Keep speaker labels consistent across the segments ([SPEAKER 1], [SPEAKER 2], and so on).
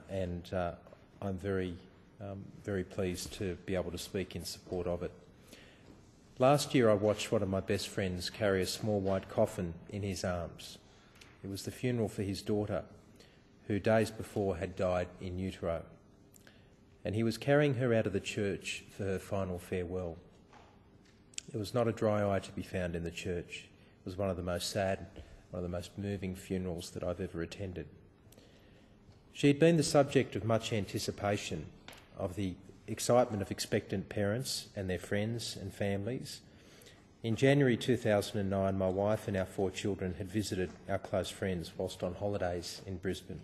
[SPEAKER 1] and I'm very pleased to be able to speak in support of it. Last year I watched one of my best friends carry a small white coffin in his arms. It was the funeral for his daughter, who days before had died in utero, and he was carrying her out of the church for her final farewell. There was not a dry eye to be found in the church. It was one of the most sad, one of the most moving funerals that I've ever attended. She had been the subject of much anticipation, of the excitement of expectant parents and their friends and families. In January 2009, my wife and our 4 children had visited our close friends whilst on holidays in Brisbane.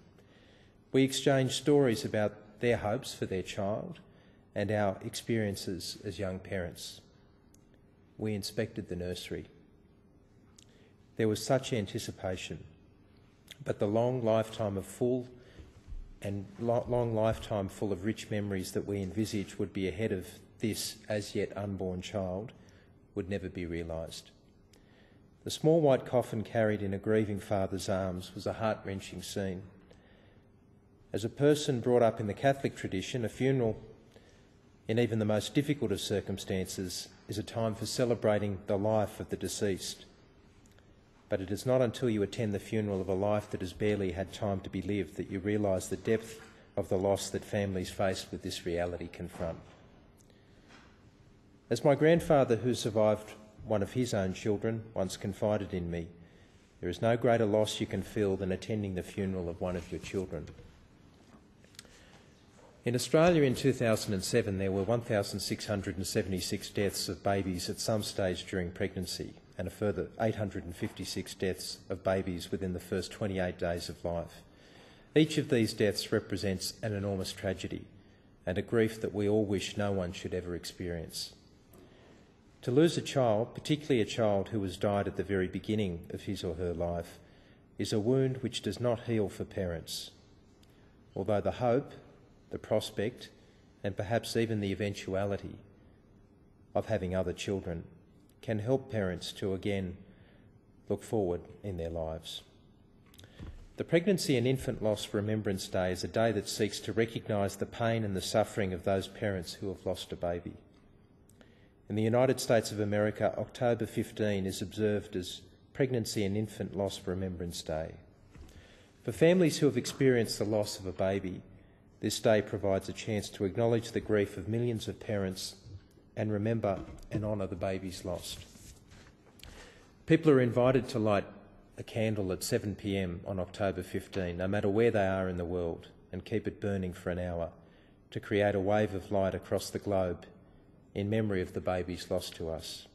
[SPEAKER 1] We exchanged stories about their hopes for their child and our experiences as young parents. We inspected the nursery. There was such anticipation, but the long lifetime full of rich memories that we envisaged would be ahead of this as yet unborn child would never be realised. The small white coffin carried in a grieving father's arms was a heart-wrenching scene. As a person brought up in the Catholic tradition, a funeral, in even the most difficult of circumstances, is a time for celebrating the life of the deceased. But it is not until you attend the funeral of a life that has barely had time to be lived that you realise the depth of the loss that families faced with this reality confront. As my grandfather, who survived one of his own children, once confided in me, there is no greater loss you can feel than attending the funeral of one of your children. In Australia in 2007, there were 1,676 deaths of babies at some stage during pregnancy, and a further 856 deaths of babies within the first 28 days of life. Each of these deaths represents an enormous tragedy and a grief that we all wish no one should ever experience. To lose a child, particularly a child who has died at the very beginning of his or her life, is a wound which does not heal for parents. Although the hope, the prospect, and perhaps even the eventuality of having other children can help parents to again look forward in their lives. The Pregnancy and Infant Loss Remembrance Day is a day that seeks to recognise the pain and the suffering of those parents who have lost a baby. In the United States of America, October 15 is observed as Pregnancy and Infant Loss Remembrance Day. For families who have experienced the loss of a baby, this day provides a chance to acknowledge the grief of millions of parents and remember and honour the babies lost. People are invited to light a candle at 7 p.m. on October 15, no matter where they are in the world, and keep it burning for an hour to create a wave of light across the globe in memory of the babies lost to us.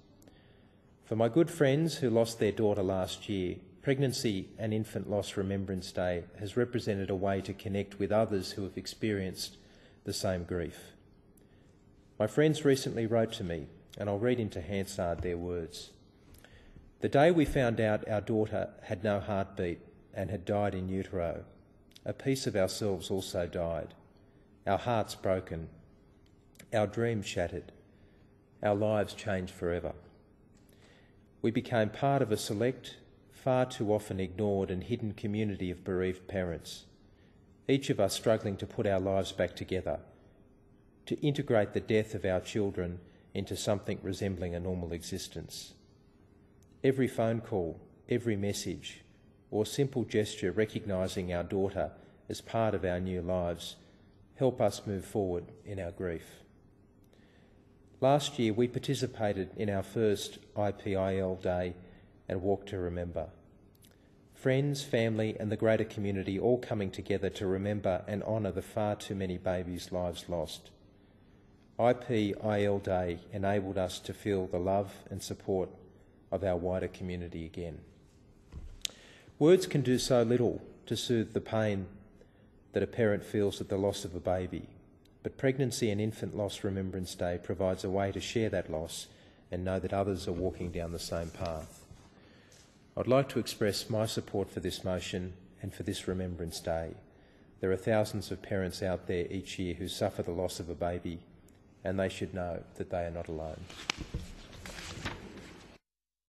[SPEAKER 1] For my good friends who lost their daughter last year, Pregnancy and Infant Loss Remembrance Day has represented a way to connect with others who have experienced the same grief. My friends recently wrote to me, and I'll read into Hansard their words. The day we found out our daughter had no heartbeat and had died in utero, a piece of ourselves also died, our hearts broken, our dreams shattered, our lives changed forever. We became part of a select, far too often ignored and hidden community of bereaved parents, each of us struggling to put our lives back together, to integrate the death of our children into something resembling a normal existence. Every phone call, every message, or simple gesture recognising our daughter as part of our new lives help us move forward in our grief. Last year we participated in our first IPIL Day and Walk to Remember. Friends, family and the greater community all coming together to remember and honour the far too many babies' lives lost. IPIL Day enabled us to feel the love and support of our wider community again. Words can do so little to soothe the pain that a parent feels at the loss of a baby, but Pregnancy and Infant Loss Remembrance Day provides a way to share that loss and know that others are walking down the same path. I'd like to express my support for this motion and for this Remembrance Day. There are thousands of parents out there each year who suffer the loss of a baby, and they should know that they are not alone.